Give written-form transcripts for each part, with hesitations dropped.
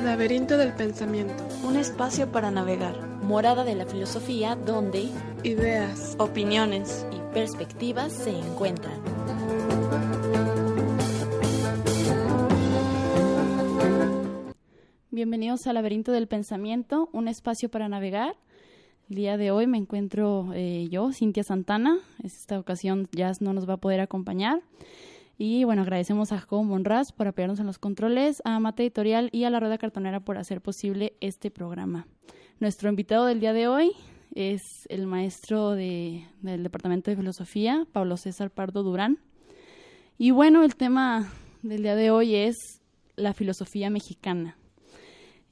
Laberinto del pensamiento. Un espacio para navegar. Morada de la filosofía donde ideas, opiniones y perspectivas se encuentran. Bienvenidos al Laberinto del Pensamiento, un espacio para navegar. El día de hoy me encuentro yo, Cintia Santana. Esta ocasión Jazz no nos va a poder acompañar. Y bueno, agradecemos a Jacobo Monraz por apoyarnos en los controles, a Mate Editorial y a La Rueda Cartonera por hacer posible este programa. Nuestro invitado del día de hoy es el maestro del Departamento de Filosofía, Pablo César Pardo Durán. Y bueno, el tema del día de hoy es la filosofía mexicana.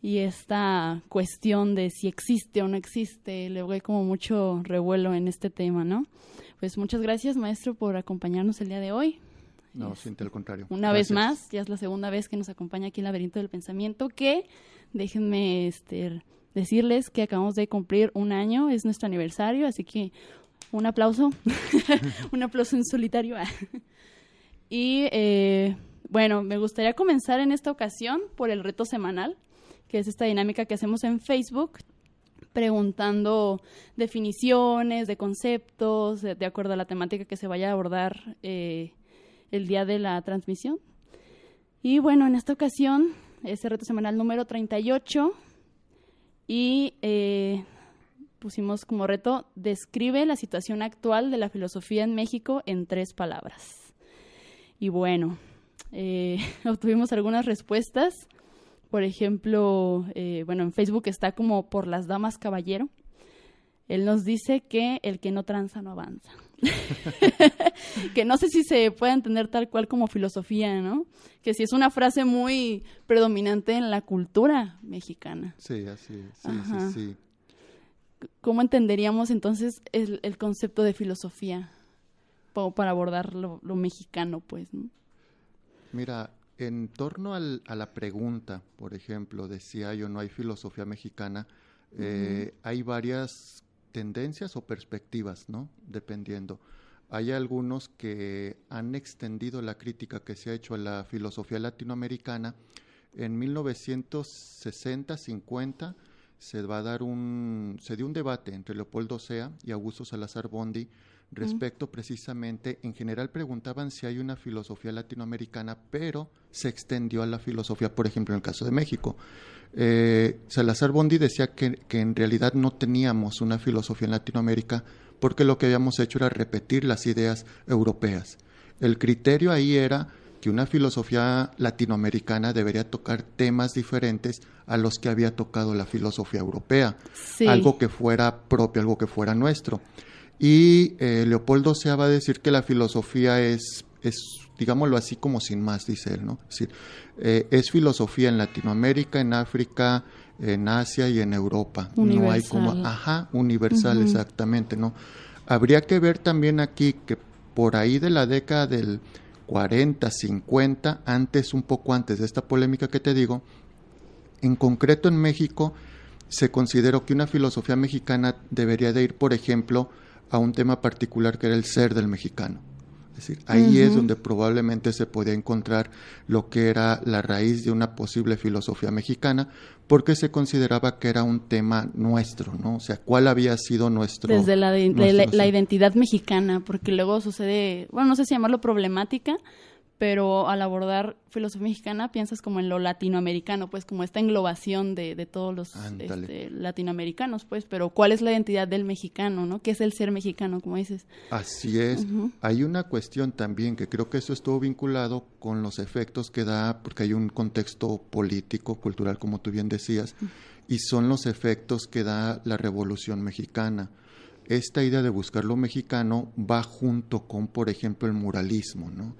Y esta cuestión de si existe o no existe, luego hay como mucho revuelo en este tema, ¿no? Pues muchas gracias, maestro, por acompañarnos el día de hoy. No, Cintia, al contrario. Una vez más, ya es la segunda vez que nos acompaña aquí en el Laberinto del Pensamiento, que déjenme decirles que acabamos de cumplir un año, es nuestro aniversario, así que un aplauso, un aplauso en solitario. Y bueno, me gustaría comenzar en esta ocasión por el reto semanal, que es esta dinámica que hacemos en Facebook, preguntando definiciones de conceptos, de acuerdo a la temática que se vaya a abordar el día de la transmisión. Y bueno, en esta ocasión es el reto semanal número 38 y pusimos como reto: describe la situación actual de la filosofía en México en 3 palabras. Y bueno, obtuvimos algunas respuestas. Por ejemplo, bueno, en Facebook está como por las damas caballero. Él nos dice que el que no tranza no avanza. Que no sé si se puede entender tal cual como filosofía, ¿no? Que sí es una frase muy predominante en la cultura mexicana. Sí, así es. Sí. ¿Cómo entenderíamos entonces el concepto de filosofía para abordar lo mexicano, pues, ¿no? Mira, en torno a la pregunta, por ejemplo, de si hay o no hay filosofía mexicana, hay varias tendencias o perspectivas, ¿no? Dependiendo. Hay algunos que han extendido la crítica que se ha hecho a la filosofía latinoamericana. En 1960-50 se dio un debate entre Leopoldo Sea y Augusto Salazar Bondy respecto precisamente, en general preguntaban si hay una filosofía latinoamericana, pero se extendió a la filosofía, por ejemplo, en el caso de México. Salazar Bondy decía que en realidad no teníamos una filosofía en Latinoamérica porque lo que habíamos hecho era repetir las ideas europeas. El criterio ahí era que una filosofía latinoamericana debería tocar temas diferentes a los que había tocado la filosofía europea, sí. Algo que fuera propio, algo que fuera nuestro. Y Leopoldo Sea va a decir que la filosofía es, digámoslo así, como sin más, dice él, ¿no? Es decir, es filosofía en Latinoamérica, en África, en Asia y en Europa. Universal. No hay como, universal, exactamente, ¿no? Habría que ver también aquí que por ahí de la década del 40, 50, un poco antes de esta polémica que te digo, en concreto en México se consideró que una filosofía mexicana debería de ir, por ejemplo, a un tema particular que era el ser del mexicano. Es decir, ahí es donde probablemente se podía encontrar lo que era la raíz de una posible filosofía mexicana, porque se consideraba que era un tema nuestro, ¿no? O sea, ¿cuál había sido nuestro... Desde la identidad mexicana, porque luego sucede, bueno, no sé si llamarlo problemática, pero al abordar filosofía mexicana piensas como en lo latinoamericano, pues como esta englobación de todos los latinoamericanos, pues, pero ¿cuál es la identidad del mexicano, no? ¿Qué es el ser mexicano, como dices? Así es. Hay una cuestión también que creo que eso estuvo vinculado con los efectos que da, porque hay un contexto político, cultural, como tú bien decías, y son los efectos que da la Revolución Mexicana. Esta idea de buscar lo mexicano va junto con, por ejemplo, el muralismo, ¿no?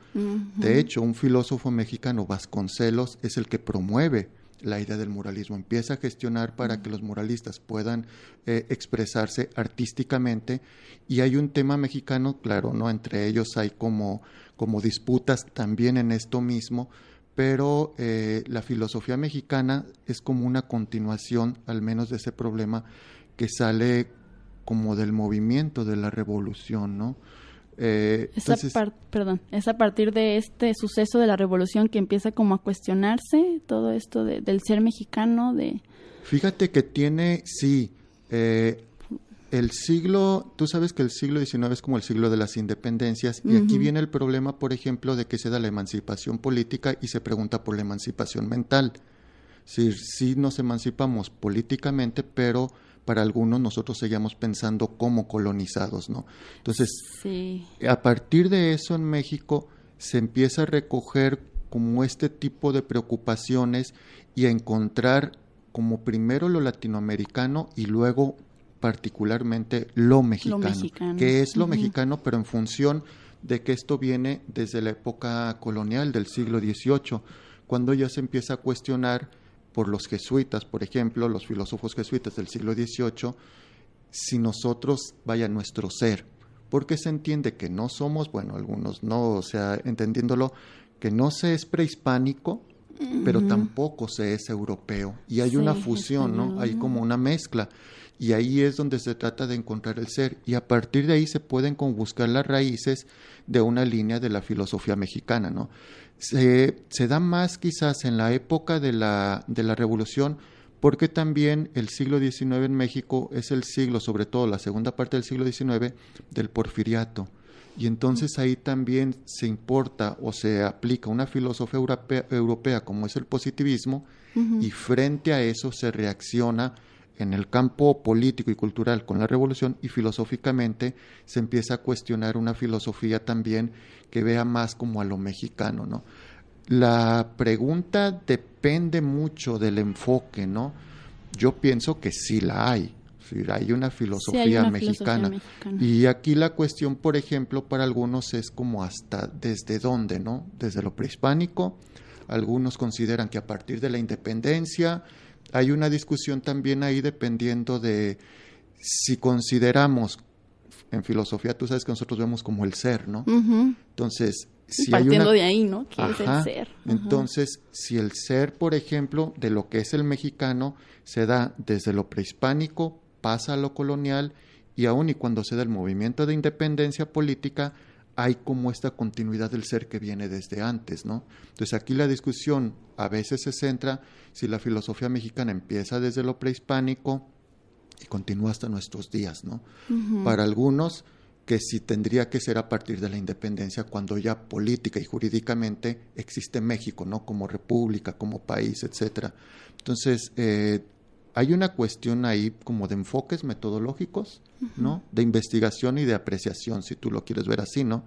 De hecho, un filósofo mexicano, Vasconcelos, es el que promueve la idea del muralismo. Empieza a gestionar para que los muralistas puedan expresarse artísticamente, y hay un tema mexicano, claro, ¿no? Entre ellos hay como disputas también en esto mismo, pero la filosofía mexicana es como una continuación, al menos de ese problema, que sale como del movimiento de la revolución, ¿no? Es a partir de este suceso de la revolución que empieza como a cuestionarse todo esto del ser mexicano, Fíjate que tiene, sí, el siglo, tú sabes que el siglo XIX es como el siglo de las independencias, y aquí viene el problema, por ejemplo, de que se da la emancipación política y se pregunta por la emancipación mental. Sí nos emancipamos políticamente, pero para algunos nosotros seguíamos pensando como colonizados, ¿no? Entonces, sí. A partir de eso en México se empieza a recoger como este tipo de preocupaciones y a encontrar como primero lo latinoamericano y luego particularmente lo mexicano. Que es lo mexicano, pero en función de que esto viene desde la época colonial del siglo XVIII, cuando ya se empieza a cuestionar por los jesuitas, por ejemplo, los filósofos jesuitas del siglo XVIII, si nosotros, nuestro ser, porque se entiende que no somos, bueno, algunos no, o sea, entendiéndolo, que no se es prehispánico, pero tampoco se es europeo, y hay una fusión, ¿no? Hay como una mezcla, y ahí es donde se trata de encontrar el ser, y a partir de ahí se pueden buscar las raíces de una línea de la filosofía mexicana, ¿no? Se da más quizás en la época de la Revolución, porque también el siglo XIX en México es el siglo, sobre todo la segunda parte del siglo XIX, del porfiriato. Y entonces ahí también se importa o se aplica una filosofía europea como es el positivismo, y frente a eso se reacciona en el campo político y cultural con la revolución, y filosóficamente se empieza a cuestionar una filosofía también que vea más como a lo mexicano, ¿no? La pregunta depende mucho del enfoque, ¿no? Yo pienso que sí la hay. Hay una filosofía mexicana. Y aquí la cuestión, por ejemplo, para algunos es como hasta desde dónde, ¿no? Desde lo prehispánico. Algunos consideran que a partir de la independencia. Hay una discusión también ahí dependiendo de si consideramos, en filosofía tú sabes que nosotros vemos como el ser, ¿no? Entonces, si partiendo de ahí, ¿no? ¿Qué es el ser? Entonces, si el ser, por ejemplo, de lo que es el mexicano, se da desde lo prehispánico, pasa a lo colonial, y aún y cuando se da el movimiento de independencia política, hay como esta continuidad del ser que viene desde antes, ¿no? Entonces aquí la discusión a veces se centra si la filosofía mexicana empieza desde lo prehispánico y continúa hasta nuestros días, ¿no? Para algunos que sí tendría que ser a partir de la independencia, cuando ya política y jurídicamente existe México, ¿no? Como república, como país, etcétera. Entonces, hay una cuestión ahí como de enfoques metodológicos, ¿no? De investigación y de apreciación, si tú lo quieres ver así, ¿no?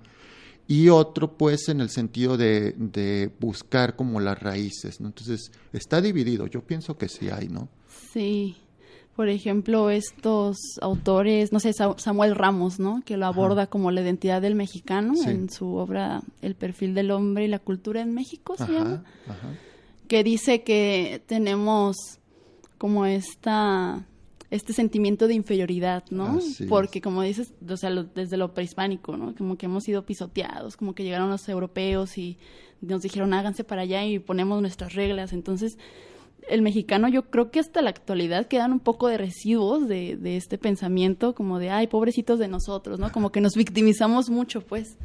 Y otro, pues, en el sentido de buscar como las raíces, ¿no? Entonces, está dividido. Yo pienso que sí hay, ¿no? Sí. Por ejemplo, estos autores, no sé, Samuel Ramos, ¿no? Que lo aborda como la identidad del mexicano en su obra El perfil del hombre y la cultura en México, se llama. Que dice que tenemos como este sentimiento de inferioridad, ¿no? Porque como dices, o sea, desde lo prehispánico, ¿no? Como que hemos sido pisoteados, como que llegaron los europeos y nos dijeron háganse para allá y ponemos nuestras reglas. Entonces, el mexicano, yo creo que hasta la actualidad quedan un poco de residuos de este pensamiento, como de, ay, pobrecitos de nosotros, ¿no? Como que nos victimizamos mucho, pues.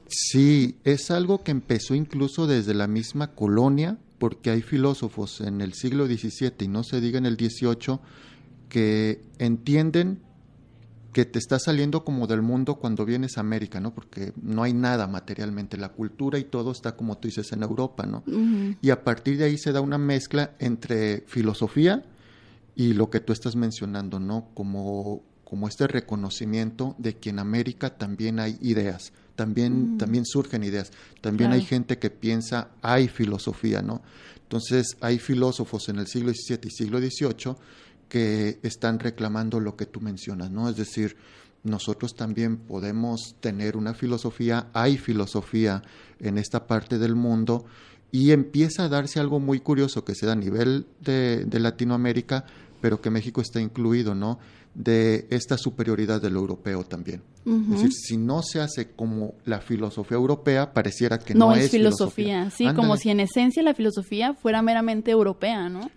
Sí, es algo que empezó incluso desde la misma colonia, porque hay filósofos en el siglo XVII y no se diga en el XVIII que entienden que te está saliendo como del mundo cuando vienes a América, ¿no? Porque no hay nada materialmente, la cultura y todo está, como tú dices, en Europa, ¿no? Y a partir de ahí se da una mezcla entre filosofía y lo que tú estás mencionando, ¿no? Como este reconocimiento de que en América también hay ideas, también surgen ideas, también hay gente que piensa, hay filosofía, ¿no? Entonces hay filósofos en el siglo XVII y siglo XVIII que están reclamando lo que tú mencionas, ¿no? Es decir, nosotros también podemos tener una filosofía, hay filosofía en esta parte del mundo, y empieza a darse algo muy curioso que se da a nivel de Latinoamérica, pero que México está incluido, ¿no? de esta superioridad de lo europeo también. Es decir, si no se hace como la filosofía europea, pareciera que no es filosofía. Sí, Ándale. como si en esencia la filosofía fuera meramente europea, ¿no?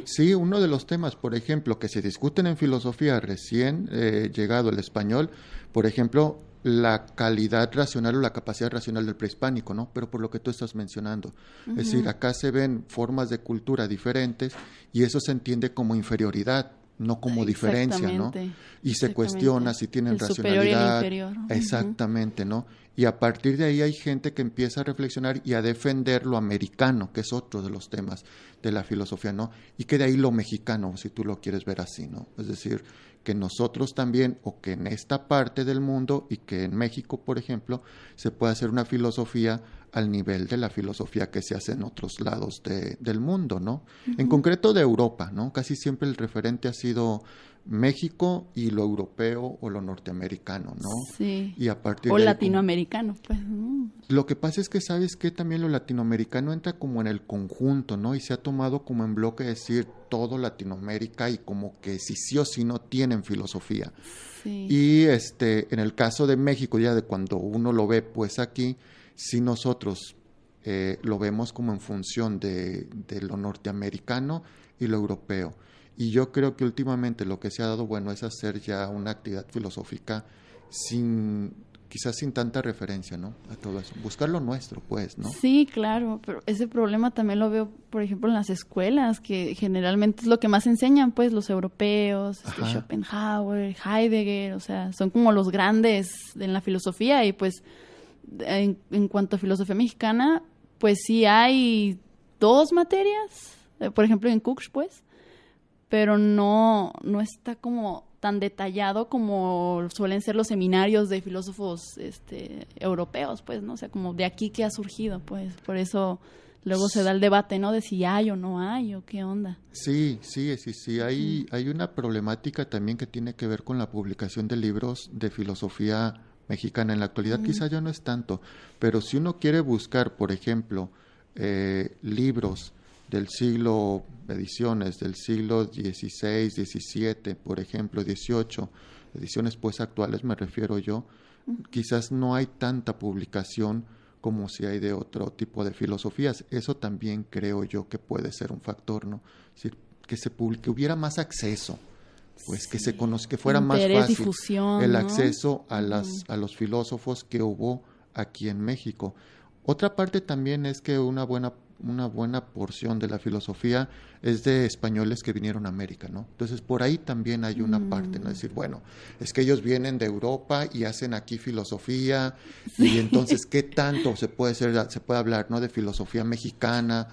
Sí, uno de los temas, por ejemplo, que se discuten en filosofía recién llegado el español, por ejemplo, la calidad racional o la capacidad racional del prehispánico, ¿no? Pero por lo que tú estás mencionando. Es decir, acá se ven formas de cultura diferentes y eso se entiende como inferioridad, no como diferencia, ¿no? Y se cuestiona si tienen el superior y el racionalidad. inferior. Exactamente, ¿no? Y a partir de ahí hay gente que empieza a reflexionar y a defender lo americano, que es otro de los temas de la filosofía, ¿no? Y que de ahí lo mexicano, si tú lo quieres ver así, ¿no? Es decir, que nosotros también, o que en esta parte del mundo, y que en México, por ejemplo, se puede hacer una filosofía al nivel de la filosofía que se hace en otros lados del mundo, ¿no? En concreto de Europa, ¿no? Casi siempre el referente ha sido México y lo europeo o lo norteamericano, ¿no? Sí. Y a partir o de ahí, latinoamericano, pues. lo que pasa es que sabes que también lo latinoamericano entra como en el conjunto, ¿no? Y se ha tomado como en bloque decir todo Latinoamérica y como que si sí o si no tienen filosofía. Sí. Y en el caso de México, ya de cuando uno lo ve pues aquí, si nosotros lo vemos como en función de lo norteamericano y lo europeo. Y yo creo que últimamente lo que se ha dado, bueno, es hacer ya una actividad filosófica quizás sin tanta referencia, ¿no? A todo eso. Buscar lo nuestro, pues, ¿no? Sí, claro, pero ese problema también lo veo, por ejemplo, en las escuelas, que generalmente es lo que más enseñan, pues, los europeos, Schopenhauer, Heidegger, o sea, son como los grandes en la filosofía y, pues, en cuanto a filosofía mexicana, pues sí hay 2 materias, por ejemplo, en Cooks, pues, pero no está como tan detallado como suelen ser los seminarios de filósofos europeos, pues, ¿no? O sea, como de aquí que ha surgido, pues, por eso luego se da el debate, ¿no? De si hay o no hay, o qué onda. Sí, hay una problemática también que tiene que ver con la publicación de libros de filosofía mexicana. En la actualidad quizá ya no es tanto, pero si uno quiere buscar, por ejemplo, libros del siglo, ediciones del siglo XVI, XVII, por ejemplo, XVIII, ediciones pues actuales me refiero yo, quizás no hay tanta publicación como si hay de otro tipo de filosofías. Eso también creo yo que puede ser un factor, ¿no? Es decir, que hubiera más acceso, pues que se que fuera más fácil difusión, el ¿no? acceso a los filósofos que hubo aquí en México. Otra parte también es que una buena porción de la filosofía es de españoles que vinieron a América, ¿no? Entonces, por ahí también hay una parte, ¿no? Es decir, bueno, es que ellos vienen de Europa y hacen aquí filosofía, y entonces, ¿qué tanto se puede hablar, ¿no? De filosofía mexicana,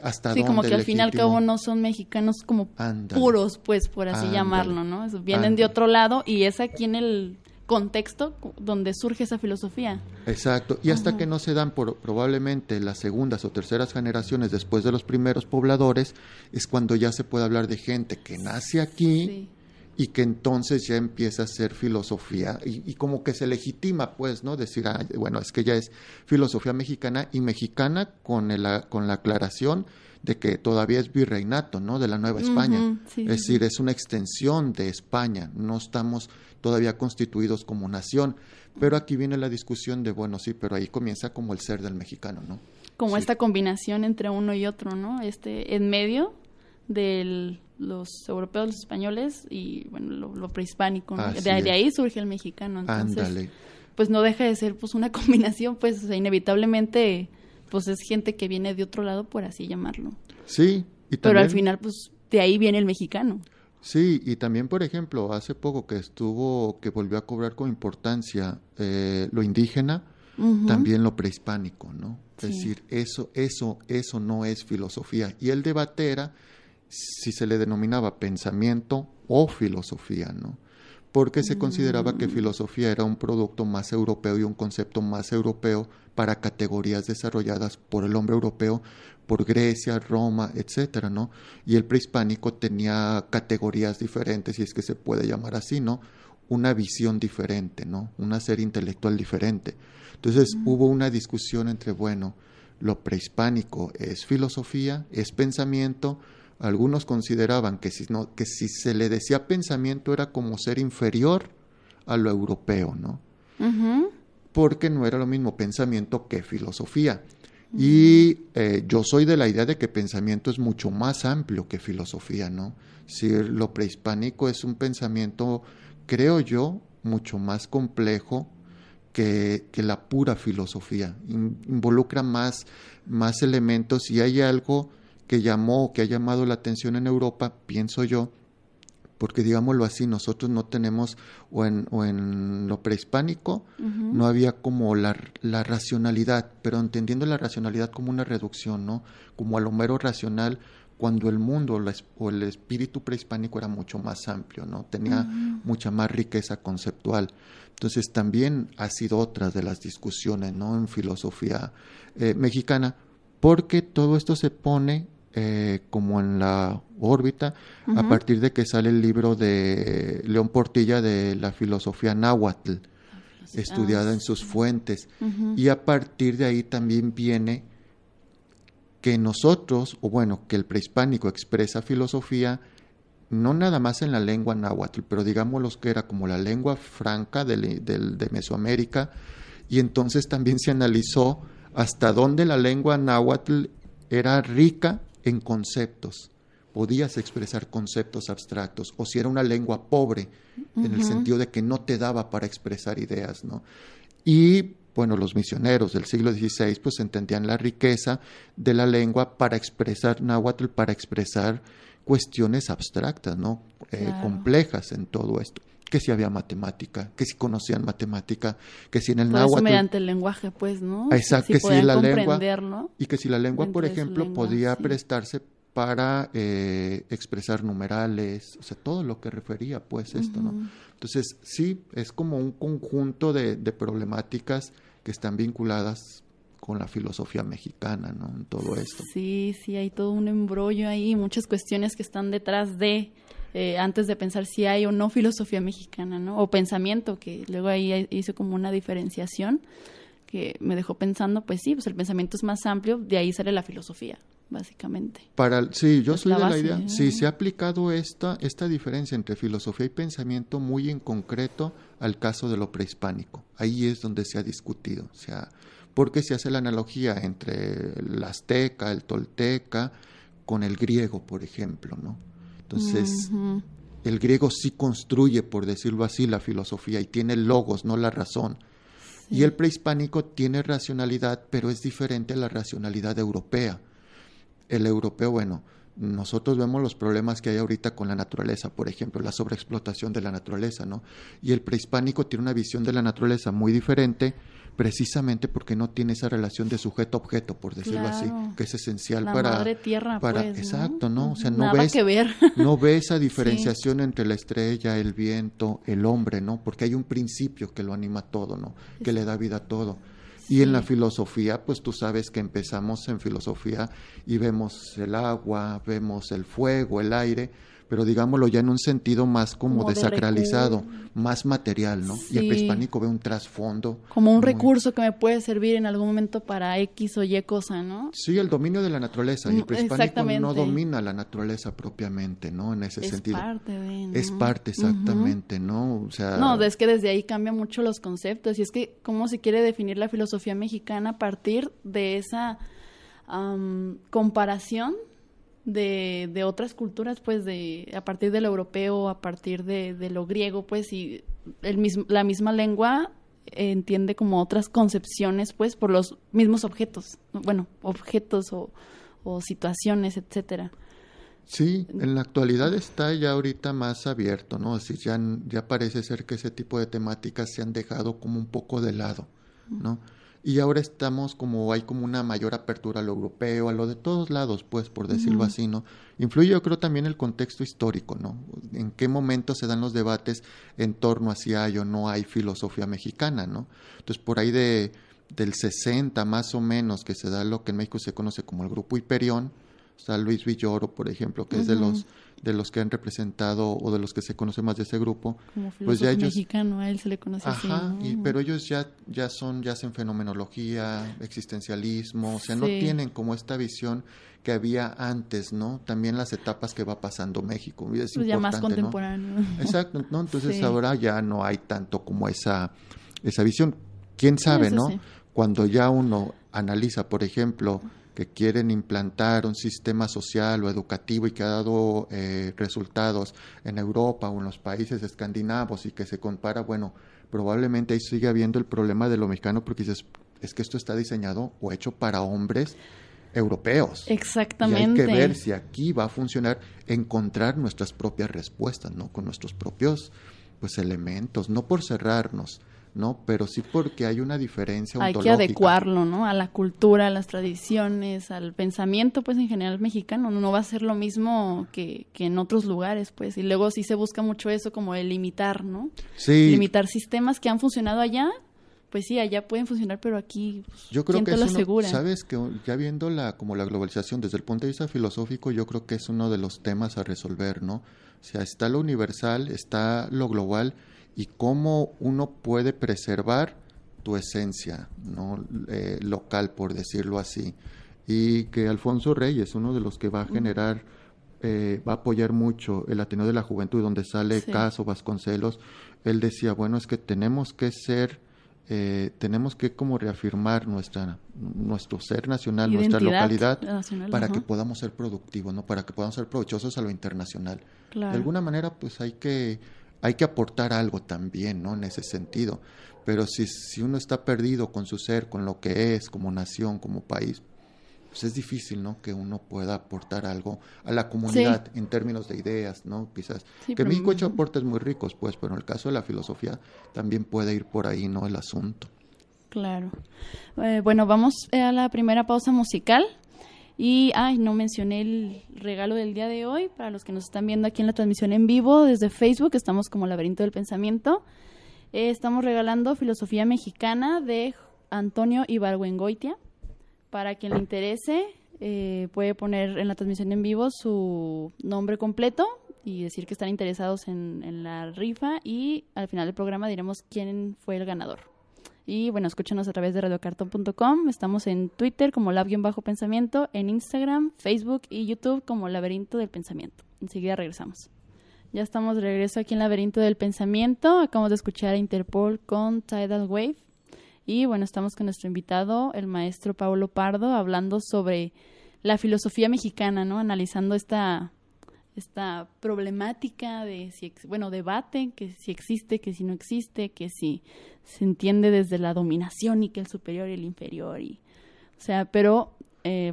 hasta dónde como que al fin y al legítimo. cabo no son mexicanos como puros, pues, por así llamarlo, ¿no? Vienen de otro lado y es aquí en el contexto donde surge esa filosofía. Exacto, y hasta que no se dan probablemente las segundas o terceras generaciones después de los primeros pobladores, es cuando ya se puede hablar de gente que nace aquí y que entonces ya empieza a hacer filosofía y como que se legitima, pues, ¿no? Decir, bueno, es que ya es filosofía mexicana, y mexicana con la aclaración de que todavía es virreinato, ¿no? De la Nueva España. Es decir, es una extensión de España, no estamos todavía constituidos como nación, pero aquí viene la discusión de, bueno, sí, pero ahí comienza como el ser del mexicano, ¿no? Como esta combinación entre uno y otro, ¿no? En medio de los europeos, los españoles y, bueno, lo prehispánico, ¿no? De ahí surge el mexicano, entonces, ándale, pues no deja de ser, pues, una combinación, pues, o sea, inevitablemente, pues, es gente que viene de otro lado, por así llamarlo. Sí, y también, pero al final, pues, de ahí viene el mexicano. Sí, y también, por ejemplo, hace poco que volvió a cobrar con importancia lo indígena, también lo prehispánico, ¿no? Es decir, eso no es filosofía. Y el debate era si se le denominaba pensamiento o filosofía, ¿no? Porque se consideraba que filosofía era un producto más europeo y un concepto más europeo para categorías desarrolladas por el hombre europeo, por Grecia, Roma, etcétera, ¿no? Y el prehispánico tenía categorías diferentes, si es que se puede llamar así, ¿no? Una visión diferente, ¿no? Un hacer intelectual diferente. Entonces hubo una discusión entre, bueno, lo prehispánico es filosofía, es pensamiento, Algunos consideraban que si se le decía pensamiento era como ser inferior a lo europeo, ¿no? Ujú. Porque no era lo mismo pensamiento que filosofía. Y yo soy de la idea de que pensamiento es mucho más amplio que filosofía, ¿no? Si lo prehispánico es un pensamiento, creo yo, mucho más complejo que la pura filosofía. Involucra más elementos, y hay algo que ha llamado la atención en Europa, pienso yo, porque digámoslo así, nosotros no tenemos, o en lo prehispánico, no había como la racionalidad, pero entendiendo la racionalidad como una reducción, ¿no? Como a lo mero racional, cuando el mundo o el espíritu prehispánico era mucho más amplio, ¿no? Tenía mucha más riqueza conceptual. Entonces también ha sido otra de las discusiones, ¿no? En filosofía mexicana, porque todo esto se pone como en la órbita a partir de que sale el libro de León Portilla de la filosofía náhuatl, estudiada en sus fuentes, y a partir de ahí también viene que nosotros, o bueno, que el prehispánico expresa filosofía no nada más en la lengua náhuatl, pero digámoslo que era como la lengua franca de Mesoamérica, y entonces también se analizó hasta dónde la lengua náhuatl era rica en conceptos, podías expresar conceptos abstractos, o si era una lengua pobre, en el sentido de que no te daba para expresar ideas, ¿no? Y bueno, los misioneros del siglo XVI pues entendían la riqueza de la lengua para expresar náhuatl, para expresar cuestiones abstractas, ¿no? Complejas en todo esto. Que si había matemática, que si conocían matemática, que si en el Todo náhuatl... eso mediante el lenguaje, pues, ¿no? Exacto, Si que si la lengua... ¿no? Y que si la lengua, por Dentro de su ejemplo, lengua, podía sí. prestarse para expresar numerales, o sea, todo lo que refería, pues, esto, ¿no? Entonces, sí, es como un conjunto de problemáticas que están vinculadas con la filosofía mexicana, ¿no? En todo esto. Sí, hay todo un embrollo ahí, muchas cuestiones que están detrás de, antes de pensar si hay o no filosofía mexicana, ¿no? O pensamiento, que luego ahí hizo como una diferenciación que me dejó pensando, pues sí, pues el pensamiento es más amplio, de ahí sale la filosofía, básicamente. Sí, yo Es soy la de la base, idea, ¿no? sí, se ha aplicado esta diferencia entre filosofía y pensamiento muy en concreto al caso de lo prehispánico. Ahí es donde se ha discutido, o sea, porque se hace la analogía entre el azteca, el tolteca, con el griego, por ejemplo, ¿no? Entonces, el griego sí construye, por decirlo así, la filosofía y tiene logos, no la razón. Y el prehispánico tiene racionalidad, pero es diferente a la racionalidad europea. El europeo, bueno, nosotros vemos los problemas que hay ahorita con la naturaleza, por ejemplo, la sobreexplotación de la naturaleza, ¿no? Y el prehispánico tiene una visión de la naturaleza muy diferente, precisamente porque no tiene esa relación de sujeto-objeto, por decirlo así, que es esencial la para... madre tierra, pues, ¿no? Exacto, ¿no? O sea, Nada que ver. no ves esa diferenciación entre la estrella, el viento, el hombre, ¿no? Porque hay un principio que lo anima todo, ¿no? Que le da vida a todo. Y en la filosofía, pues tú sabes que empezamos en filosofía y vemos el agua, vemos el fuego, el aire, pero digámoslo ya en un sentido más como desacralizado, más material, ¿no? Sí. Y el prehispánico ve un trasfondo. Como un recurso que me puede servir en algún momento para X o Y cosa, ¿no? Sí, el dominio de la naturaleza. Y el prehispánico Exactamente. no domina la naturaleza propiamente, ¿no? En ese sentido. Es parte de, ¿no? Es parte, exactamente, ¿no? O sea... No, es que desde ahí cambian mucho los conceptos. Y es que cómo se quiere definir la filosofía mexicana a partir de esa comparación de otras culturas, pues a partir de lo europeo, a partir de lo griego, pues, y la misma lengua entiende como otras concepciones, pues, por los mismos objetos, bueno, objetos o situaciones, etcétera. Sí, en la actualidad está ya ahorita más abierto, ¿no? Así ya parece ser que ese tipo de temáticas se han dejado como un poco de lado, ¿no? Y ahora hay como una mayor apertura a lo europeo, a lo de todos lados, pues, por decirlo así, ¿no? Influye, yo creo, también el contexto histórico, ¿no? En qué momento se dan los debates en torno a si hay o no hay filosofía mexicana, ¿no? Entonces, por ahí del 60 más o menos, que se da lo que en México se conoce como el Grupo Hiperión, Está Luis Villoro, por ejemplo, que es de los que han representado o de los que se conoce más de ese grupo. Como pues filósofo mexicano, a él se le conoce así. ¿No? Pero ellos ya hacen fenomenología, existencialismo, o sea, no tienen como esta visión que había antes, ¿no? También las etapas que va pasando México. Es pues ya más contemporáneo. ¿No? Exacto, ¿no? Entonces ahora ya no hay tanto como esa visión. ¿Quién sabe, no? Sí. Cuando ya uno analiza, por ejemplo, que quieren implantar un sistema social o educativo y que ha dado resultados en Europa o en los países escandinavos y que se compara, bueno, probablemente ahí sigue habiendo el problema de lo mexicano porque dices, es que esto está diseñado o hecho para hombres europeos. Exactamente. Y hay que ver si aquí va a funcionar, encontrar nuestras propias respuestas, ¿no? Con nuestros propios elementos, no por cerrarnos, ¿no? Pero sí porque hay una diferencia ontológica. Hay que adecuarlo, ¿no? A la cultura, a las tradiciones, al pensamiento, pues, en general mexicano. No va a ser lo mismo que en otros lugares, pues. Y luego sí se busca mucho eso, como el limitar, ¿no? Sí. Limitar sistemas que han funcionado allá, pues sí, allá pueden funcionar, pero aquí, pues, yo creo ¿quién que te lo asegura? Sabes que ya viendo la globalización desde el punto de vista filosófico, yo creo que es uno de los temas a resolver, ¿no? O sea, está lo universal, está lo global, y cómo uno puede preservar tu esencia, ¿no? Local, por decirlo así. Y que Alfonso Reyes, uno de los que va a generar, va a apoyar mucho el Ateneo de la Juventud, donde sale Caso Vasconcelos, él decía, bueno, es que tenemos que como reafirmar nuestro ser nacional, identidad, nuestra localidad, nacional, para que podamos ser productivos, ¿no? Para que podamos ser provechosos a lo internacional. Claro. De alguna manera, pues hay que aportar algo también, ¿no? En ese sentido. Pero si uno está perdido con su ser, con lo que es, como nación, como país, pues es difícil, ¿no? Que uno pueda aportar algo a la comunidad en términos de ideas, ¿no? Quizás. Que México ha hecho aportes muy ricos, pues, pero en el caso de la filosofía también puede ir por ahí, ¿no? El asunto. Claro. Bueno, vamos a la primera pausa musical. Y, no mencioné el regalo del día de hoy. Para los que nos están viendo aquí en la transmisión en vivo desde Facebook, estamos como Laberinto del Pensamiento. Estamos regalando Filosofía Mexicana de Antonio Ibargüengoitia. Para quien le interese, puede poner en la transmisión en vivo su nombre completo y decir que están interesados en la rifa, y al final del programa diremos quién fue el ganador. Y bueno, escúchanos a través de radiocartón.com. Estamos en Twitter como Lab-Pensamiento, en Instagram, Facebook y YouTube como Laberinto del Pensamiento. Enseguida regresamos. Ya estamos de regreso aquí en Laberinto del Pensamiento. Acabamos de escuchar a Interpol con Tidal Wave. Y bueno, estamos con nuestro invitado, el maestro Paulo Pardo, hablando sobre la filosofía mexicana, ¿no? Analizando esta problemática de debate, que si existe, que si no existe, que si se entiende desde la dominación y que el superior y el inferior, pero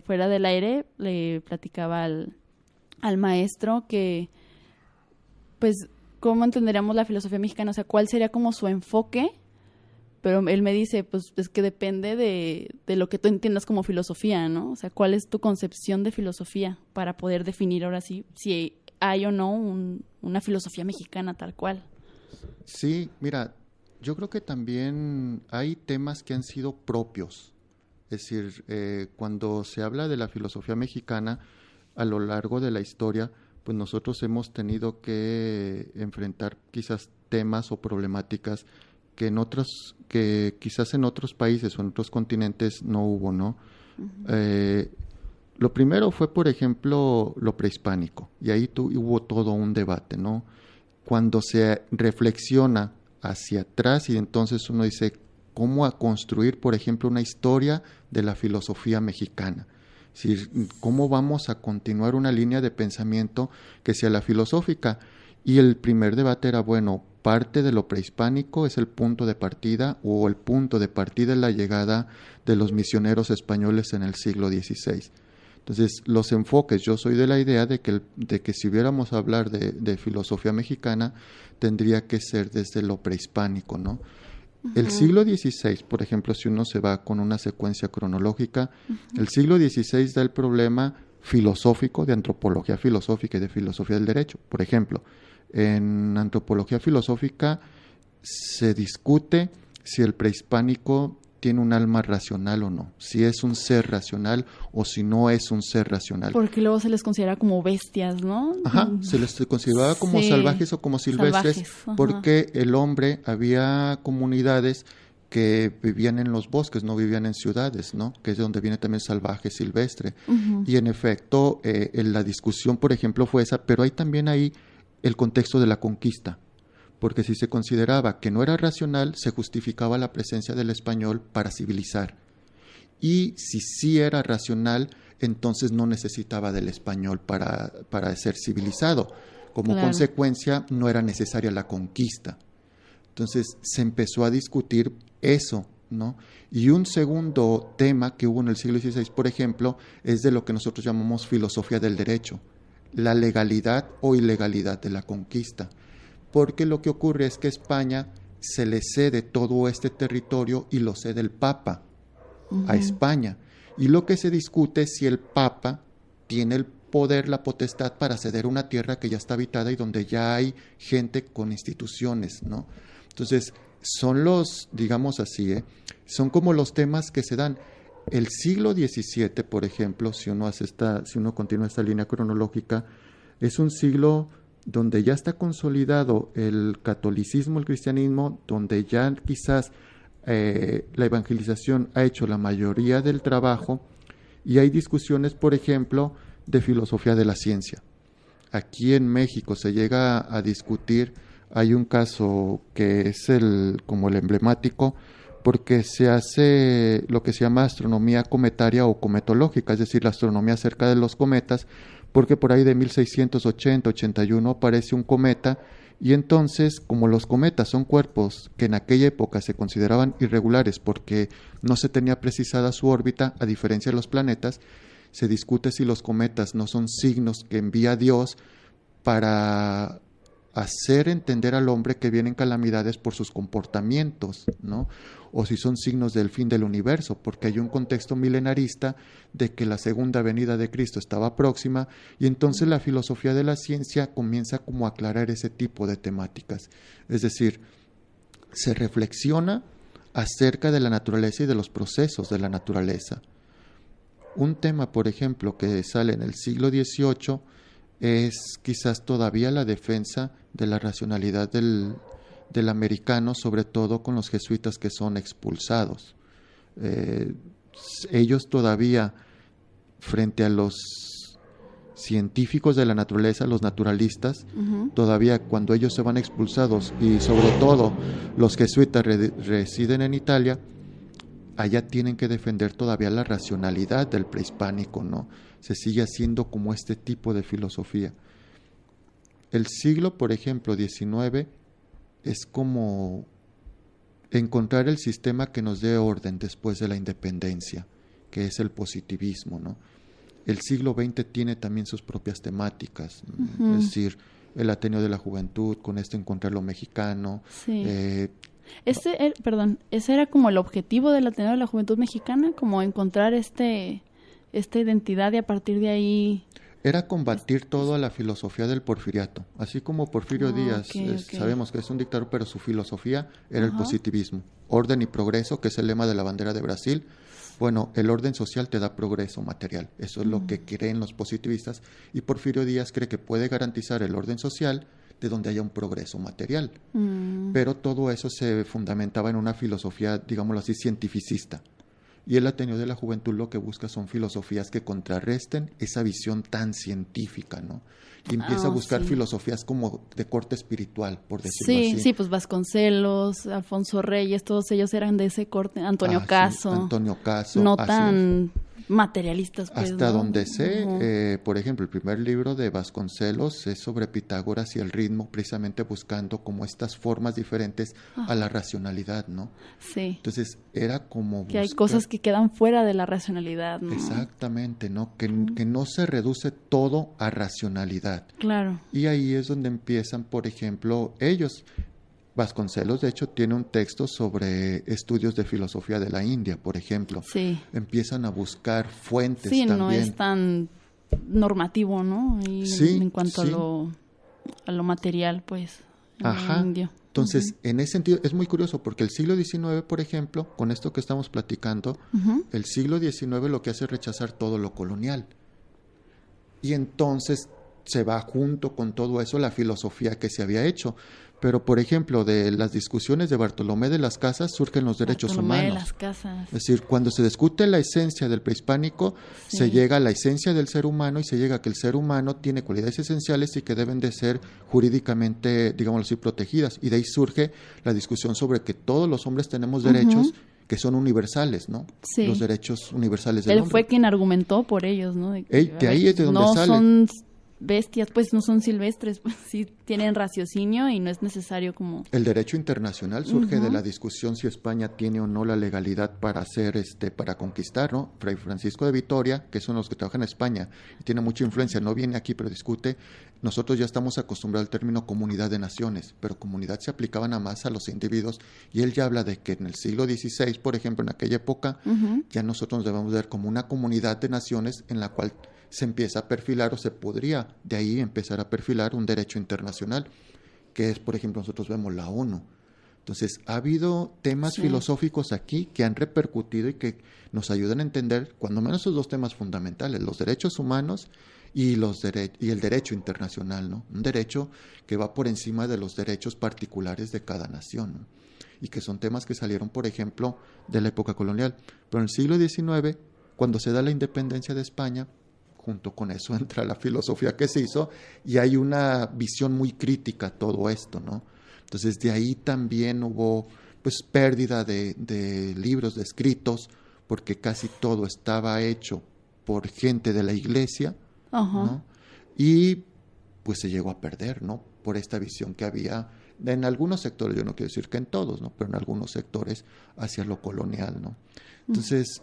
fuera del aire le platicaba al maestro que, pues, ¿cómo entenderíamos la filosofía mexicana? O sea, ¿cuál sería como su enfoque? Pero él me dice, pues, es que depende de lo que tú entiendas como filosofía, ¿no? O sea, ¿cuál es tu concepción de filosofía para poder definir ahora sí si hay o no una filosofía mexicana tal cual? Sí, mira, yo creo que también hay temas que han sido propios. Es decir, cuando se habla de la filosofía mexicana a lo largo de la historia, pues nosotros hemos tenido que enfrentar quizás temas o problemáticas que quizás en otros países o en otros continentes no hubo, ¿no? Uh-huh. Lo primero fue, por ejemplo, lo prehispánico, y ahí hubo todo un debate, ¿no? Cuando se reflexiona hacia atrás y entonces uno dice, ¿cómo construir, por ejemplo, una historia de la filosofía mexicana? Es decir, ¿cómo vamos a continuar una línea de pensamiento que sea la filosófica? Y el primer debate era, bueno, parte de lo prehispánico es el punto de partida, o el punto de partida es la llegada de los misioneros españoles en el siglo XVI. Entonces, los enfoques, yo soy de la idea de que si hubiéramos a hablar de filosofía mexicana, tendría que ser desde lo prehispánico, ¿no? Uh-huh. El siglo XVI, por ejemplo, si uno se va con una secuencia cronológica, uh-huh, el siglo XVI da el problema filosófico, de antropología filosófica y de filosofía del derecho. Por ejemplo, en antropología filosófica se discute si el prehispánico tiene un alma racional o no, si es un ser racional o si no es un ser racional. Porque luego se les considera como bestias, ¿no? Ajá, se les consideraba como salvajes o como silvestres, porque el hombre, había comunidades que vivían en los bosques, no vivían en ciudades, ¿no? Que es de donde viene también salvaje, silvestre. Y en efecto, la discusión, por ejemplo, fue esa, pero hay también ahí el contexto de la conquista, porque si se consideraba que no era racional, se justificaba la presencia del español para civilizar. Y si sí era racional, entonces no necesitaba del español para ser civilizado. Como consecuencia, no era necesaria la conquista. Entonces se empezó a discutir eso, ¿no? Y un segundo tema que hubo en el siglo XVI, por ejemplo, es de lo que nosotros llamamos filosofía del derecho, la legalidad o ilegalidad de la conquista. Porque lo que ocurre es que España se le cede todo este territorio y lo cede el Papa a España. Y lo que se discute es si el Papa tiene el poder, la potestad para ceder una tierra que ya está habitada y donde ya hay gente con instituciones, ¿no? Entonces, son los, digamos así, son como los temas que se dan. El siglo XVII, por ejemplo, si uno continúa esta línea cronológica, es un siglo donde ya está consolidado el catolicismo, el cristianismo, donde ya quizás la evangelización ha hecho la mayoría del trabajo, y hay discusiones, por ejemplo, de filosofía de la ciencia. Aquí en México se llega a discutir, hay un caso que es como el emblemático, porque se hace lo que se llama astronomía cometaria o cometológica, es decir, la astronomía acerca de los cometas, porque por ahí de 1680-81 aparece un cometa, y entonces, como los cometas son cuerpos que en aquella época se consideraban irregulares porque no se tenía precisada su órbita, a diferencia de los planetas, se discute si los cometas no son signos que envía Dios para hacer entender al hombre que vienen calamidades por sus comportamientos, ¿no? O si son signos del fin del universo, porque hay un contexto milenarista de que la segunda venida de Cristo estaba próxima, y entonces la filosofía de la ciencia comienza como a aclarar ese tipo de temáticas. Es decir, se reflexiona acerca de la naturaleza y de los procesos de la naturaleza. Un tema, por ejemplo, que sale en el siglo XVIII es quizás todavía la defensa de la racionalidad del americano, sobre todo con los jesuitas que son expulsados. Ellos todavía, frente a los científicos de la naturaleza, los naturalistas, todavía cuando ellos se van expulsados, y sobre todo los jesuitas residen en Italia, allá tienen que defender todavía la racionalidad del prehispánico, ¿no? Se sigue haciendo como este tipo de filosofía. El siglo, por ejemplo, XIX, es como encontrar el sistema que nos dé orden después de la independencia, que es el positivismo, ¿no? El siglo XX tiene también sus propias temáticas, es decir, el Ateneo de la Juventud, con esto encontrar lo mexicano. Sí. Ese era como el objetivo del Ateneo de la Juventud Mexicana, como encontrar esta identidad, y a partir de ahí... Era combatir toda la filosofía del porfiriato, así como Porfirio Díaz, sabemos que es un dictador, pero su filosofía era el positivismo, orden y progreso, que es el lema de la bandera de Brasil. Bueno, el orden social te da progreso material, eso es lo que creen los positivistas, y Porfirio Díaz cree que puede garantizar el orden social de donde haya un progreso material, pero todo eso se fundamentaba en una filosofía, digámoslo así, cientificista. Y el Ateneo de la Juventud lo que busca son filosofías que contrarresten esa visión tan científica, ¿no? Y empieza a buscar filosofías como de corte espiritual, por decirlo así. Sí, pues Vasconcelos, Alfonso Reyes, todos ellos eran de ese corte, Antonio Caso. Sí, Antonio Caso. No tan materialistas, pues, hasta ¿no? donde sé, por ejemplo, el primer libro de Vasconcelos es sobre Pitágoras y el ritmo, precisamente buscando como estas formas diferentes a la racionalidad, ¿no? Sí. Entonces, era como que hay cosas que quedan fuera de la racionalidad, ¿no? Exactamente, ¿no? Que no se reduce todo a racionalidad. Claro. Y ahí es donde empiezan, por ejemplo, Vasconcelos, de hecho, tiene un texto sobre estudios de filosofía de la India, por ejemplo. Sí. Empiezan a buscar fuentes también. Sí, no es tan normativo, ¿no? Y en cuanto a lo material, pues, en el indio. Entonces, en ese sentido, es muy curioso porque el siglo XIX, por ejemplo, con esto que estamos platicando, el siglo XIX lo que hace es rechazar todo lo colonial. Y entonces se va junto con todo eso la filosofía que se había hecho. Pero, por ejemplo, de las discusiones de Bartolomé de las Casas surgen los derechos Bartolomé humanos. de las Casas. Es decir, cuando se discute la esencia del prehispánico, se llega a la esencia del ser humano y se llega a que el ser humano tiene cualidades esenciales y que deben de ser jurídicamente, digámoslo así, protegidas. Y de ahí surge la discusión sobre que todos los hombres tenemos derechos que son universales, ¿no? Sí. Los derechos universales del hombre. Él fue quien argumentó por ellos, ¿no? De ahí es de donde sale. No son bestias, pues no son silvestres, pues sí tienen raciocinio y no es necesario como... El derecho internacional surge de la discusión si España tiene o no la legalidad para hacer, para conquistar, ¿no? Fray Francisco de Vitoria, que son los que trabajan en España y tiene mucha influencia, no viene aquí pero discute. Nosotros ya estamos acostumbrados al término comunidad de naciones, pero comunidad se aplicaba nada más a los individuos y él ya habla de que en el siglo XVI, por ejemplo, en aquella época, ya nosotros nos debemos ver como una comunidad de naciones en la cual se empieza a perfilar o se podría de ahí empezar a perfilar un derecho internacional, que es, por ejemplo, nosotros vemos la ONU. Entonces, ha habido temas filosóficos aquí que han repercutido y que nos ayudan a entender, cuando menos esos dos temas fundamentales, los derechos humanos y el derecho internacional, ¿no? Un derecho que va por encima de los derechos particulares de cada nación, ¿no? Y que son temas que salieron, por ejemplo, de la época colonial. Pero en el siglo XIX, cuando se da la independencia de España, junto con eso entra la filosofía que se hizo y hay una visión muy crítica a todo esto, ¿no? Entonces de ahí también hubo pues pérdida de libros, de escritos, porque casi todo estaba hecho por gente de la iglesia, ¿no? Y pues se llegó a perder, ¿no? Por esta visión que había en algunos sectores, yo no quiero decir que en todos, ¿no? Pero en algunos sectores hacia lo colonial, ¿no? Entonces,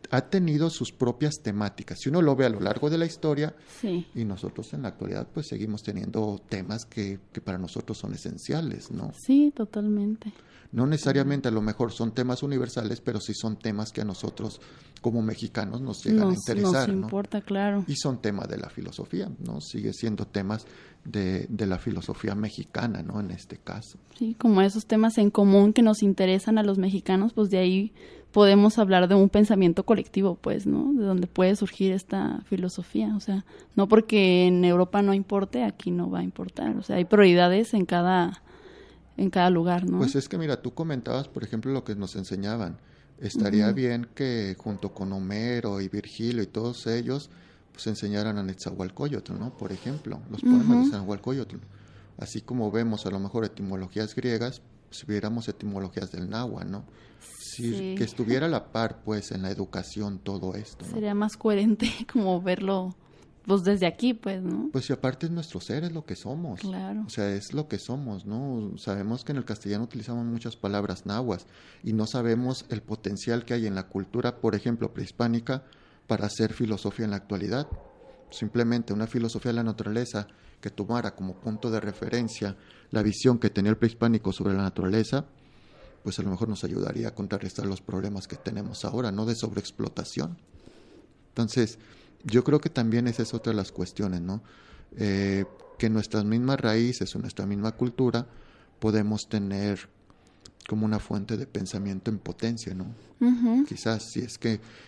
ha tenido sus propias temáticas. Si uno lo ve a lo largo de la historia, y nosotros en la actualidad, pues seguimos teniendo temas que para nosotros son esenciales, ¿no? Sí, totalmente. No necesariamente a lo mejor son temas universales, pero sí son temas que a nosotros como mexicanos nos llegan a interesar, nos ¿no? importa, claro. Y son temas de la filosofía, ¿no? Sigue siendo temas de la filosofía mexicana, ¿no? En este caso. Sí, como esos temas en común que nos interesan a los mexicanos, pues de ahí podemos hablar de un pensamiento colectivo, pues, ¿no? De donde puede surgir esta filosofía. O sea, no porque en Europa no importe, aquí no va a importar. O sea, hay prioridades en cada lugar, ¿no? Pues es que mira, tú comentabas, por ejemplo, lo que nos enseñaban. Estaría bien que junto con Homero y Virgilio y todos ellos, pues enseñaran a Netzahualcóyotl, ¿no? Por ejemplo, los poemas de Netzahualcóyotl. Así como vemos a lo mejor etimologías griegas, pues viéramos etimologías del náhuatl, ¿no? Que estuviera a la par, pues, en la educación todo esto, ¿no? Sería más coherente como verlo, pues, desde aquí, pues, ¿no? Pues, y aparte es nuestro ser, es lo que somos. Claro. O sea, es lo que somos, ¿no? Sabemos que en el castellano utilizamos muchas palabras náhuatl y no sabemos el potencial que hay en la cultura, por ejemplo, prehispánica, para hacer filosofía en la actualidad. Simplemente una filosofía de la naturaleza que tomara como punto de referencia la visión que tenía el prehispánico sobre la naturaleza, pues a lo mejor nos ayudaría a contrarrestar los problemas que tenemos ahora, ¿no? De sobreexplotación. Entonces, yo creo que también esa es otra de las cuestiones, ¿no? Que nuestras mismas raíces o nuestra misma cultura podemos tener como una fuente de pensamiento en potencia, ¿no? Quizás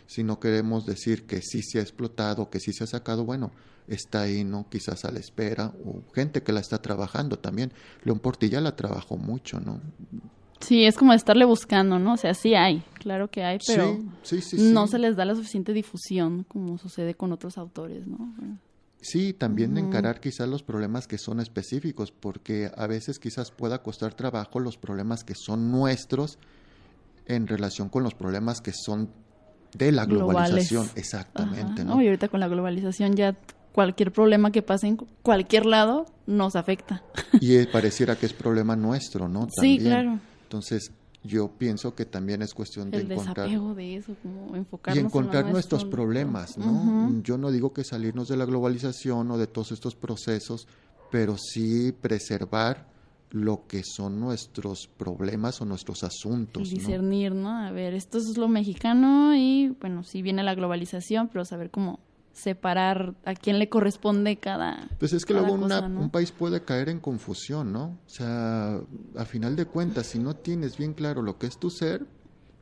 si no queremos decir que sí se ha explotado, que sí se ha sacado, bueno, está ahí, ¿no? Quizás a la espera, o gente que la está trabajando también. León Portilla la trabajó mucho, ¿no? Sí, es como estarle buscando, ¿no? O sea, sí hay, claro que hay, pero sí. no se les da la suficiente difusión como sucede con otros autores, ¿no? Sí, también encarar quizás los problemas que son específicos, porque a veces quizás pueda costar trabajo los problemas que son nuestros en relación con los problemas que son de la globalización. Globales. Exactamente, ¿no? ¿no? Y ahorita con la globalización ya cualquier problema que pase en cualquier lado nos afecta. Y pareciera que es problema nuestro, ¿no? Sí, También. claro. Entonces, yo pienso que también es cuestión de encontrar... El desapego de eso, como enfocarnos y encontrar en nuestros problemas, ¿no? Yo no digo que salirnos de la globalización o de todos estos procesos, pero sí preservar lo que son nuestros problemas o nuestros asuntos, y discernir, ¿no? A ver, esto es lo mexicano y, bueno, sí viene la globalización, pero saber cómo separar a quién le corresponde cada Pues es que cada luego cosa, ¿no? un país puede caer en confusión, ¿no? O sea, a final de cuentas, si no tienes bien claro lo que es tu ser,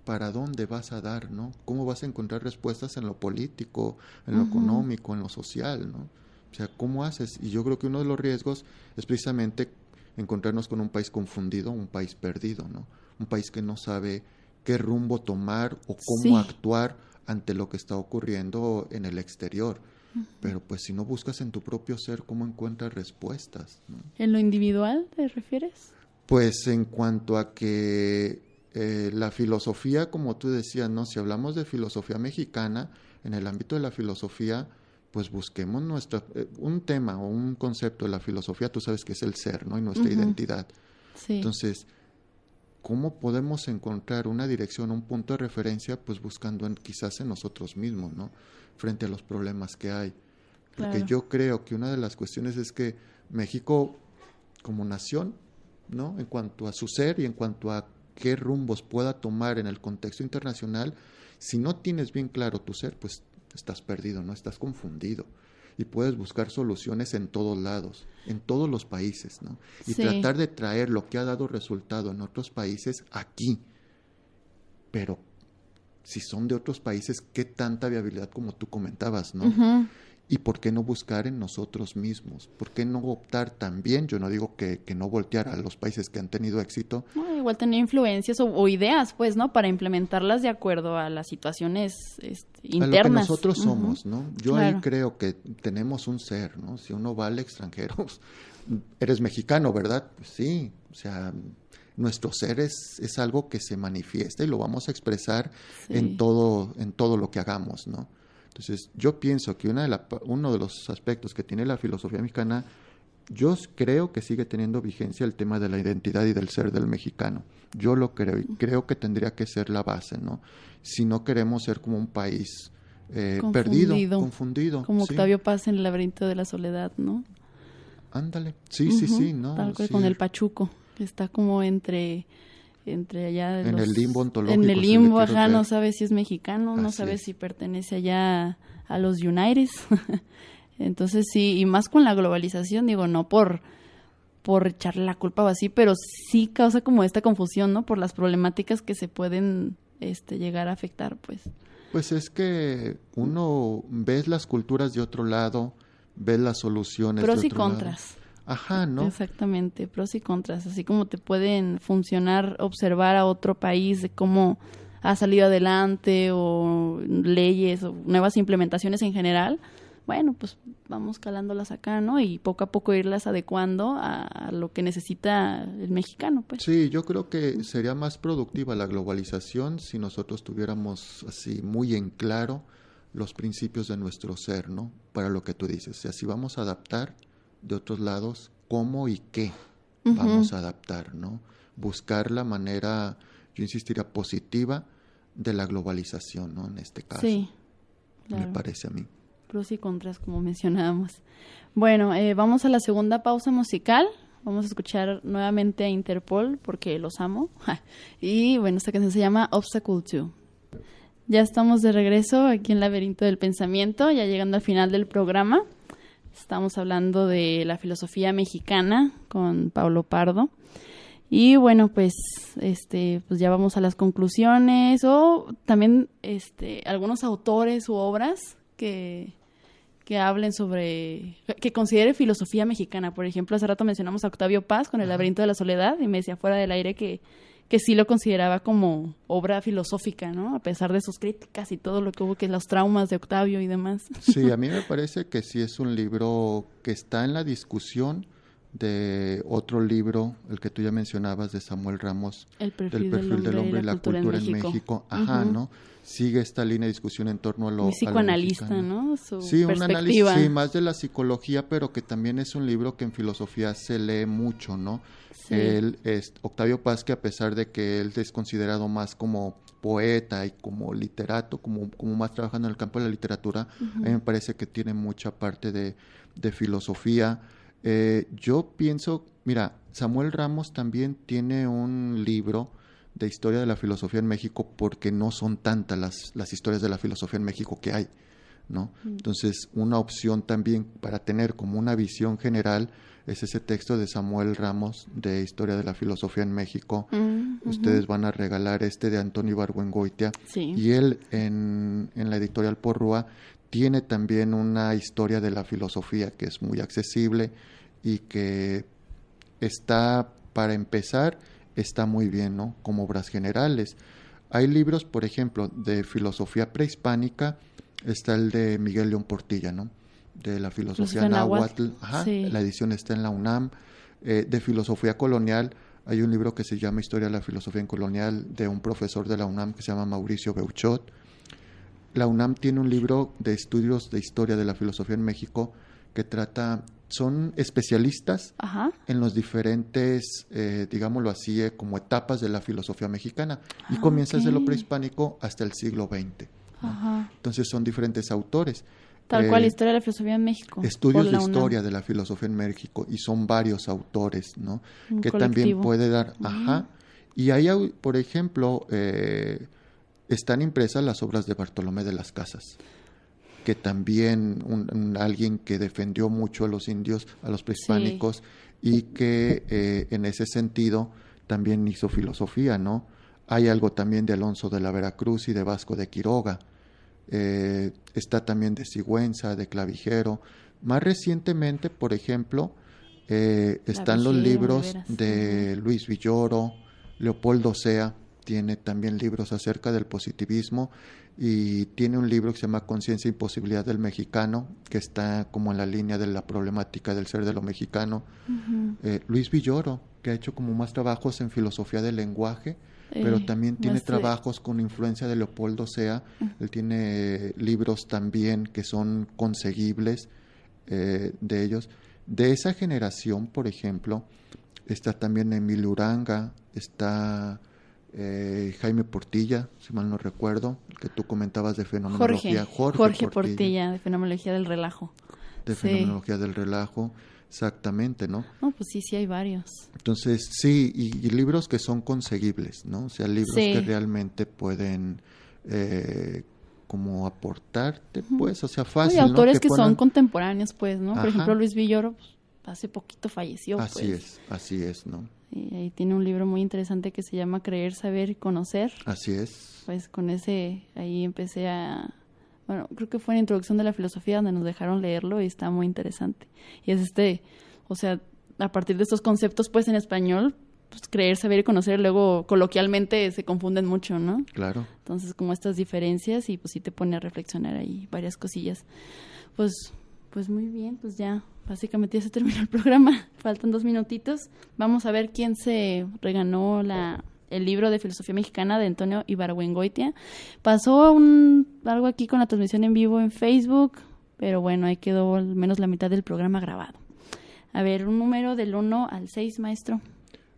¿para dónde vas a dar, no? ¿Cómo vas a encontrar respuestas en lo político, en lo económico, en lo social, no? O sea, ¿cómo haces? Y yo creo que uno de los riesgos es precisamente encontrarnos con un país confundido, un país perdido, ¿no? Un país que no sabe qué rumbo tomar o cómo Sí. actuar ante lo que está ocurriendo en el exterior. Pero pues si no buscas en tu propio ser, ¿cómo encuentras respuestas, no? ¿En lo individual te refieres? Pues en cuanto a que la filosofía, como tú decías, ¿no? Si hablamos de filosofía mexicana, en el ámbito de la filosofía, pues busquemos un tema o un concepto de la filosofía, tú sabes que es el ser, ¿no? Y nuestra identidad. Sí. Entonces, ¿cómo podemos encontrar una dirección, un punto de referencia? Pues buscando quizás en nosotros mismos, ¿no? Frente a los problemas que hay. Porque Claro. yo creo que una de las cuestiones es que México, como nación, ¿no? En cuanto a su ser y en cuanto a qué rumbos pueda tomar en el contexto internacional, si no tienes bien claro tu ser, pues estás perdido, ¿no? Estás confundido. Y puedes buscar soluciones en todos lados, en todos los países, ¿no? Y Sí. tratar de traer lo que ha dado resultado en otros países aquí. Pero si son de otros países, ¿qué tanta viabilidad como tú comentabas, no? Ujú. ¿Y por qué no buscar en nosotros mismos? ¿Por qué no optar también? Yo no digo que no voltear a los países que han tenido éxito. No, igual tener influencias o ideas, pues, ¿no? Para implementarlas de acuerdo a las situaciones internas. A lo que nosotros Ujú. somos, ¿no? Yo Claro. ahí creo que tenemos un ser, ¿no? Si uno va al extranjero, eres mexicano, ¿verdad? Pues sí, o sea, nuestro ser es algo que se manifiesta y lo vamos a expresar Sí. en todo lo que hagamos, ¿no? Entonces, yo pienso que uno de los aspectos que tiene la filosofía mexicana, yo creo que sigue teniendo vigencia el tema de la identidad y del ser del mexicano. Yo lo creo y creo que tendría que ser la base, ¿no? Si no queremos ser como un país perdido, confundido. Como sí. Octavio Paz en El laberinto de la soledad, ¿no? Ándale, sí, ¿no? Tal cual Sí. con el Pachuco, que está como entre allá En el limbo ontológico, en el si le limbo, quieres ajá, ver. no sabe si es mexicano, no Así sabe es. si pertenece allá a los United. Entonces sí, y más con la globalización, digo, no por echarle la culpa o así, pero sí causa como esta confusión, ¿no? Por las problemáticas que se pueden llegar a afectar, pues. Pues es que uno ves las culturas de otro lado, ves las soluciones Pros de y otro lado. contras. Ajá, ¿no? Exactamente, pros y contras, así como te pueden funcionar observar a otro país de cómo ha salido adelante o leyes o nuevas implementaciones en general, bueno, pues vamos calándolas acá, ¿no? Y poco a poco irlas adecuando a lo que necesita el mexicano, pues. Sí, yo creo que sería más productiva la globalización si nosotros tuviéramos así muy en claro los principios de nuestro ser, ¿no? Para lo que tú dices, o sea, si vamos a adaptar de otros lados, ¿cómo y qué vamos a adaptar, ¿no? Buscar la manera, yo insistiría, positiva de la globalización, ¿no? En este caso, Sí, me claro. parece a mí. Pros y contras, como mencionábamos. Bueno, vamos a la segunda pausa musical. Vamos a escuchar nuevamente a Interpol porque los amo. Y bueno, esta canción se llama Obstacle 2. Ya estamos de regreso aquí en Laberinto del Pensamiento, ya llegando al final del programa. Estamos hablando de la filosofía mexicana con Paulo Pardo. Y bueno, pues pues ya vamos a las conclusiones o también algunos autores u obras que hablen sobre, que considere filosofía mexicana. Por ejemplo, hace rato mencionamos a Octavio Paz con El laberinto de la soledad y me decía fuera del aire que sí lo consideraba como obra filosófica, ¿no? A pesar de sus críticas y todo lo que hubo, que los traumas de Octavio y demás. Sí, a mí me parece que sí es un libro que está en la discusión de otro libro, el que tú ya mencionabas, de Samuel Ramos, El perfil del hombre y la cultura en México. Ajá, ¿no? Sigue esta línea de discusión en torno a lo Muy psicoanalista, a lo mexicano. ¿no? Su Sí, un perspectiva. análisis, sí, más de la psicología, pero que también es un libro que en filosofía se lee mucho, ¿no? Sí. Octavio Paz, que a pesar de que él es considerado más como poeta y como literato, como más trabajando en el campo de la literatura, a mí me parece que tiene mucha parte de filosofía. Yo pienso, mira, Samuel Ramos también tiene un libro de historia de la filosofía en México, porque no son tantas las historias de la filosofía en México que hay, ¿no? Entonces, una opción también para tener como una visión general es ese texto de Samuel Ramos de Historia de la Filosofía en México. Ustedes van a regalar este de Antonio Ibargüengoitia. Sí. Y él en la editorial Porrúa tiene también una historia de la filosofía que es muy accesible y que está, para empezar, está muy bien, ¿no? Como obras generales. Hay libros, por ejemplo, de filosofía prehispánica, está el de Miguel León Portilla, ¿no? De la filosofía náhuatl, sí. La edición está en la UNAM. De filosofía colonial, hay un libro que se llama Historia de la Filosofía Colonial de un profesor de la UNAM que se llama Mauricio Beuchot. La UNAM tiene un libro de estudios de historia de la filosofía en México que trata, son especialistas en los diferentes, digámoslo así, como etapas de la filosofía mexicana, y comienza desde lo prehispánico hasta el siglo XX. ¿no? Entonces son diferentes autores. Tal cual, Historia de la Filosofía en México. Estudios de historia de la filosofía en México, y son varios autores, ¿no? Que colectivo. También puede dar, y ahí, por ejemplo, están impresas las obras de Bartolomé de las Casas, que también alguien que defendió mucho a los indios, a los prehispánicos, y que en ese sentido también hizo filosofía, ¿no? Hay algo también de Alonso de la Veracruz y de Vasco de Quiroga. Está también de Sigüenza, de Clavijero. Más recientemente, por ejemplo, están los libros de Luis Villoro, Leopoldo Sea, tiene también libros acerca del positivismo, y tiene un libro que se llama Conciencia y Posibilidad del Mexicano, que está como en la línea de la problemática del ser de lo mexicano. Luis Villoro, que ha hecho como más trabajos en filosofía del lenguaje, pero también tiene trabajos con influencia de Leopoldo Sea. Él tiene libros también que son conseguibles de ellos. De esa generación, por ejemplo, está también Emilio Uranga, está Jaime Portilla, si mal no recuerdo, el que tú comentabas de fenomenología. Jorge Portilla, de fenomenología del relajo. De fenomenología del relajo. Exactamente, ¿no? No, pues sí hay varios. Entonces, sí, y libros que son conseguibles, ¿no? O sea, libros que realmente pueden como aportarte, pues, o sea, fácil, y autores ¿no? que son contemporáneos, pues, ¿no? Por ejemplo, Luis Villoro, pues, hace poquito falleció, Así es, ¿no? Y ahí tiene un libro muy interesante que se llama Creer, Saber y Conocer. Así es. Pues con ese, ahí empecé bueno, creo que fue en Introducción de la Filosofía donde nos dejaron leerlo y está muy interesante. Y es o sea, a partir de estos conceptos, pues en español, pues creer, saber y conocer, luego coloquialmente se confunden mucho, ¿no? Claro. Entonces, como estas diferencias, y pues sí te pone a reflexionar ahí varias cosillas. Pues muy bien, pues ya básicamente ya se terminó el programa. Faltan 2 minutitos. Vamos a ver quién se reganó el libro de Filosofía Mexicana de Antonio Ibargüengoitia. Pasó algo aquí con la transmisión en vivo en Facebook, pero bueno, ahí quedó al menos la mitad del programa grabado. A ver, un número del 1 al 6, maestro.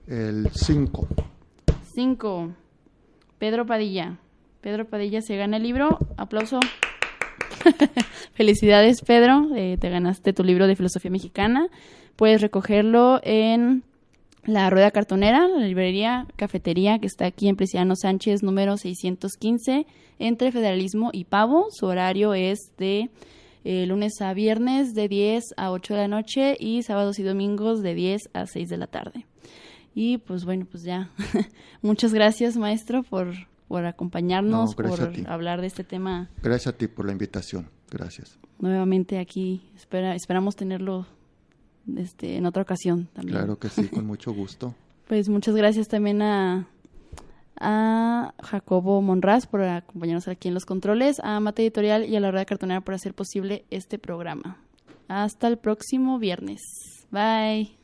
El 5. 5. Pedro Padilla. Pedro Padilla se gana el libro. Aplauso. Felicidades, Pedro. Te ganaste tu libro de Filosofía Mexicana. Puedes recogerlo en La Rueda Cartonera, la librería Cafetería, que está aquí en Preciano Sánchez, número 615, entre Federalismo y Pavo. Su horario es de lunes a viernes de 10 a 8 de la noche y sábados y domingos de 10 a 6 de la tarde. Y pues bueno, pues ya. Muchas gracias, maestro, por acompañarnos, por hablar de este tema. Gracias a ti por la invitación. Gracias. Nuevamente aquí esperamos tenerlo en otra ocasión también. Claro que sí, con mucho gusto. Pues muchas gracias también a Jacobo Monraz por acompañarnos aquí en los controles, a Mate Editorial y a La Rueda Cartonera por hacer posible este programa. Hasta el próximo viernes. Bye.